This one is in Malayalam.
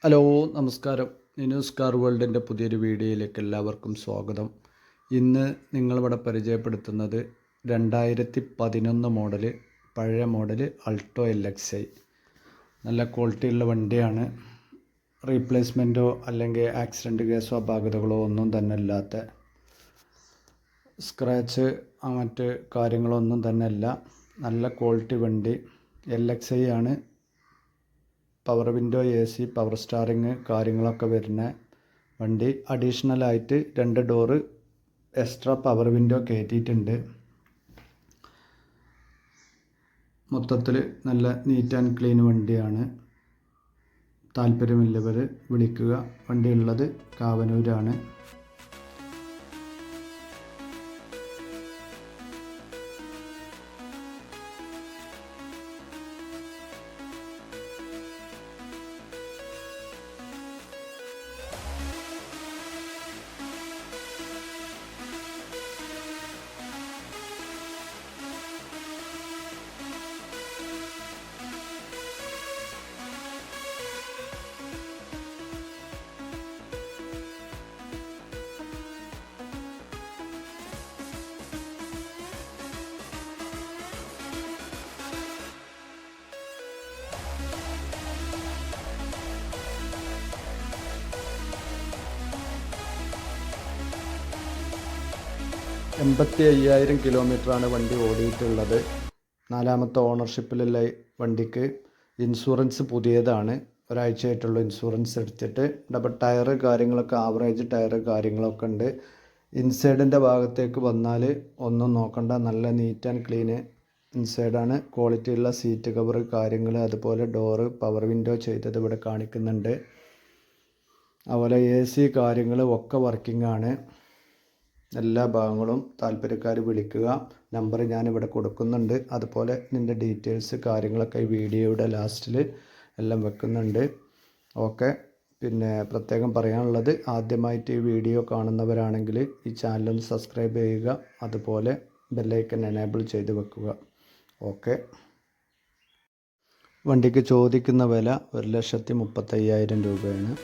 ഹലോ, നമസ്കാരം. നിനൂസ് കാർ വേൾഡിൻ്റെ പുതിയൊരു വീഡിയോയിലേക്ക് എല്ലാവർക്കും സ്വാഗതം. ഇന്ന് നിങ്ങളിവിടെ പരിചയപ്പെടുത്തുന്നത് 2011 മോഡല്, പഴയ മോഡല് അൾട്ടോ LXi. നല്ല ക്വാളിറ്റിയുള്ള വണ്ടിയാണ്. റീപ്ലേസ്മെൻറ്റോ അല്ലെങ്കിൽ ആക്സിഡൻറ്റ് കേസോ അപാകതകളോ ഒന്നും തന്നെ ഇല്ലാത്ത, സ്ക്രാച്ച് മറ്റ് കാര്യങ്ങളൊന്നും തന്നെ ഇല്ല. നല്ല ക്വാളിറ്റി വണ്ടി LXi ആണ്. Power window, AC, power steering കാര്യങ്ങളൊക്കെ വരുന്ന വണ്ടി. അഡീഷണലായിട്ട് 2 ഡോറ് എക്സ്ട്രാ പവർ വിൻഡോ കയറ്റിയിട്ടുണ്ട്. മൊത്തത്തിൽ നല്ല നീറ്റ് ആൻഡ് ക്ലീൻ വണ്ടിയാണ്. താല്പര്യമുള്ളവർ വിളിക്കുക. വണ്ടി ഉള്ളത് കാവനൂരാണ്. കിലോമീറ്ററാണ് വണ്ടി ഓടിയിട്ടുള്ളത്. 4ാമത്തെ ഓണർഷിപ്പിലുള്ള വണ്ടിക്ക് ഇൻഷുറൻസ് പുതിയതാണ്. ഒരാഴ്ചയായിട്ടുള്ള ഇൻഷുറൻസ് എടുത്തിട്ട്. ഡബിൾ ടയർ കാര്യങ്ങളൊക്കെ, ആവറേജ് ടയർ കാര്യങ്ങളൊക്കെ ഉണ്ട്. ഇൻസൈഡിൻ്റെ ഭാഗത്തേക്ക് വന്നാൽ ഒന്നും നോക്കണ്ട, നല്ല നീറ്റ് ആൻഡ് ക്ലീന് ഇൻസൈഡാണ്. ക്വാളിറ്റിയുള്ള സീറ്റ് കവർ കാര്യങ്ങൾ, അതുപോലെ ഡോറ് പവർ വിൻഡോ ചെയ്തത് ഇവിടെ കാണിക്കുന്നുണ്ട്. അതുപോലെ AC കാര്യങ്ങൾ ഒക്കെ വർക്കിംഗ് ആണ്. എല്ലാ ഭാഗങ്ങളും. താല്പര്യക്കാർ വിളിക്കുക. നമ്പർ ഞാനിവിടെ കൊടുക്കുന്നുണ്ട്. അതുപോലെ നിൻ്റെ ഡീറ്റെയിൽസ് കാര്യങ്ങളൊക്കെ ഈ വീഡിയോയുടെ ലാസ്റ്റിൽ എല്ലാം വെക്കുന്നുണ്ട്. ഓക്കെ. പിന്നെ പ്രത്യേകം പറയാനുള്ളത്, ആദ്യമായിട്ട് ഈ വീഡിയോ കാണുന്നവരാണെങ്കിൽ ഈ ചാനലൊന്ന് സബ്സ്ക്രൈബ് ചെയ്യുക. അതുപോലെ ബെല്ലൈക്കൻ എനേബിൾ ചെയ്ത് വെക്കുക. ഓക്കെ. വണ്ടിക്ക് ചോദിക്കുന്ന വില 1,35,000 രൂപയാണ്.